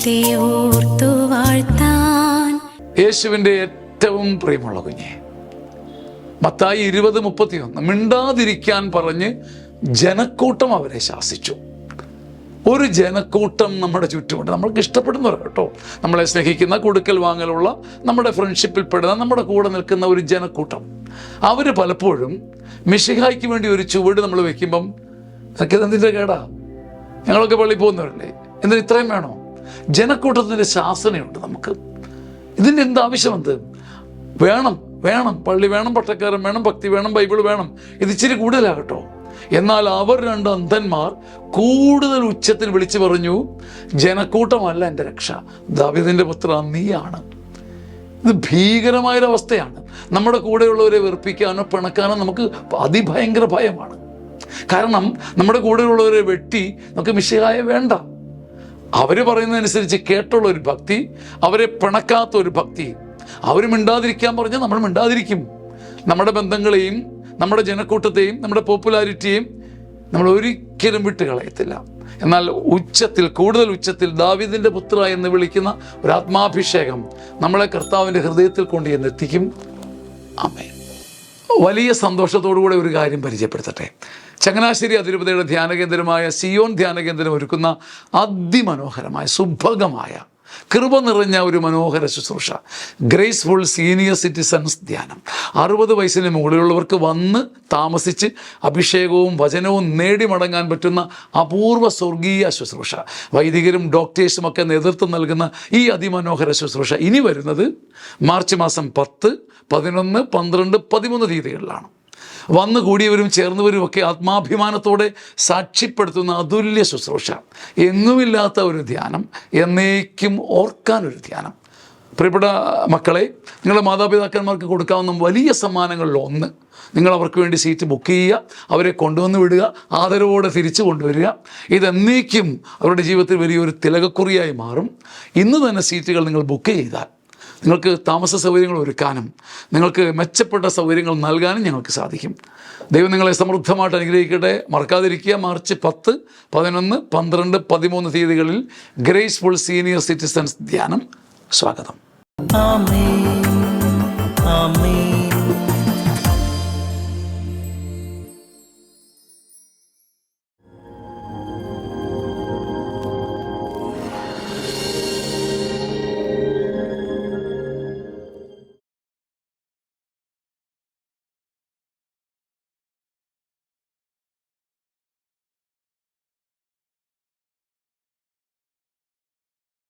ദൈവത്തെ ഓർത്തു വാഴ്ത്താൻ. യേശുവിൻ്റെ ഏറ്റവും പ്രിയമുള്ള കുഞ്ഞെ, മത്തായി 20:31 മിണ്ടാതിരിക്കാൻ പറഞ്ഞ് ജനക്കൂട്ടം അവരെ ശാസിച്ചു. ഒരു ജനക്കൂട്ടം നമ്മുടെ ചുറ്റുമുണ്ട്. നമ്മൾക്ക് ഇഷ്ടപ്പെടുന്നവർ കേട്ടോ, നമ്മളെ സ്നേഹിക്കുന്ന, കൊടുക്കൽ വാങ്ങലുള്ള, നമ്മുടെ ഫ്രണ്ട്ഷിപ്പിൽ പെടുന്ന, നമ്മുടെ കൂടെ നിൽക്കുന്ന ഒരു ജനക്കൂട്ടം. അവർ പലപ്പോഴും മിശിഹായ്ക്ക് വേണ്ടി ഒരു ചുവട് നമ്മൾ വെക്കുമ്പം ഇതൊക്കെ എന്തിൻ്റെ കേടാ, ഞങ്ങളൊക്കെ പള്ളി പോകുന്നവരല്ലേ, എന്തിന് ഇത്രയും വേണോ? ജനക്കൂട്ടത്തിൻ്റെ ശാസനയുണ്ട് നമുക്ക്. ഇതിൻ്റെ എന്ത് ആവശ്യമെന്ത്? വേണം വേണം, പള്ളി വേണം, പട്ടക്കാരൻ വേണം, ഭക്തി വേണം, ബൈബിൾ വേണം, ഇത് ഇച്ചിരി കൂടുതലാകട്ടോ. എന്നാൽ അവർ രണ്ട് അന്ധന്മാർ കൂടുതൽ ഉച്ചത്തിൽ വിളിച്ചു പറഞ്ഞു, ജനക്കൂട്ടമല്ല എൻ്റെ രക്ഷ, ദാവീദിന്റെ പുത്ര നീയാണ്. ഇത് ഭീകരമായൊരവസ്ഥയാണ്. നമ്മുടെ കൂടെയുള്ളവരെ വെറുപ്പിക്കാനോ പിണക്കാനോ നമുക്ക് അതിഭയങ്കര ഭയമാണ്. കാരണം നമ്മുടെ കൂടെയുള്ളവരെ വെട്ടി നമുക്ക് മിശിഹായെ വേണ്ട. അവർ പറയുന്നതനുസരിച്ച് കേട്ടുള്ള ഒരു ഭക്തി, അവരെ പിണക്കാത്ത ഒരു ഭക്തി. അവർ മിണ്ടാതിരിക്കാൻ പറഞ്ഞാൽ നമ്മൾ മിണ്ടാതിരിക്കും. നമ്മുടെ ബന്ധങ്ങളെയും നമ്മുടെ ജനക്കൂട്ടത്തെയും നമ്മുടെ പോപ്പുലാരിറ്റിയെയും നമ്മൾ ഒരിക്കലും വിട്ട് കളയത്തില്ല. എന്നാൽ ഉച്ചത്തിൽ, കൂടുതൽ ഉച്ചത്തിൽ ദാവീദിന്റെ പുത്ര എന്ന് വിളിക്കുന്ന ഒരു ആത്മാഭിഷേകം നമ്മളെ കർത്താവിൻ്റെ ഹൃദയത്തിൽ കൊണ്ട് എന്നെത്തിക്കും. ആമേൻ. വലിയ സന്തോഷത്തോടുകൂടെ ഒരു കാര്യം പരിചയപ്പെടുത്തട്ടെ. ചങ്ങനാശ്ശേരി അതിരൂപതയുടെ ധ്യാനകേന്ദ്രമായ സിയോൻ ധ്യാനകേന്ദ്രം ഒരുക്കുന്ന അതിമനോഹരമായ, സുഭഗമായ, കൃപ നിറഞ്ഞ ഒരു മനോഹര ശുശ്രൂഷ, ഗ്രേസ്ഫുൾ സീനിയർ സിറ്റിസൺസ് ധ്യാനം. 60 വയസ്സിന് മുകളിലുള്ളവർക്ക് വന്ന് താമസിച്ച് അഭിഷേകവും വചനവും നേടി മടങ്ങാൻ പറ്റുന്ന അപൂർവ സ്വർഗീയ ശുശ്രൂഷ. വൈദികരും ഡോക്ടേഴ്സും ഒക്കെ നേതൃത്വം നൽകുന്ന ഈ അതിമനോഹര ശുശ്രൂഷ ഇനി വരുന്നത് മാർച്ച് മാസം 10, 11, 12, 13 തീയതികളിലാണ്. വന്നു കൂടിയവരും ചേർന്നവരുമൊക്കെ ആത്മാഭിമാനത്തോടെ സാക്ഷ്യപ്പെടുത്തുന്ന അതുല്യ ശുശ്രൂഷ. എങ്ങുമില്ലാത്ത ഒരു ധ്യാനം, എന്നേക്കും ഓർക്കാനൊരു ധ്യാനം. പ്രിയപ്പെട്ട മക്കളെ, നിങ്ങളുടെ മാതാപിതാക്കന്മാർക്ക് കൊടുക്കാവുന്ന വലിയ സമ്മാനങ്ങളിൽ ഒന്ന്, നിങ്ങൾ അവർക്ക് വേണ്ടി സീറ്റ് ബുക്ക് ചെയ്യുക, അവരെ കൊണ്ടുവന്ന് വിടുക, ആദരവോടെ തിരിച്ചു കൊണ്ടുവരിക. ഇതെന്നേക്കും അവരുടെ ജീവിതത്തിൽ വലിയൊരു തിലകക്കുറിയായി മാറും. ഇന്ന് തന്നെ സീറ്റുകൾ നിങ്ങൾ ബുക്ക് ചെയ്താൽ നിങ്ങൾക്ക് താമസ സൗകര്യങ്ങൾ ഒരുക്കാനും നിങ്ങൾക്ക് മെച്ചപ്പെട്ട സൗകര്യങ്ങൾ നൽകാനും ഞങ്ങൾക്ക് സാധിക്കും. ദൈവം നിങ്ങളെ സമൃദ്ധമായിട്ട് അനുഗ്രഹിക്കട്ടെ. മറക്കാതിരിക്കുക, മാർച്ച് 10, 11, 12, 13 തീയതികളിൽ ഗ്രേസ്ഫുൾ സീനിയർ സിറ്റിസൺസ് ധ്യാനം. സ്വാഗതം. ആമേൻ, ആമേൻ.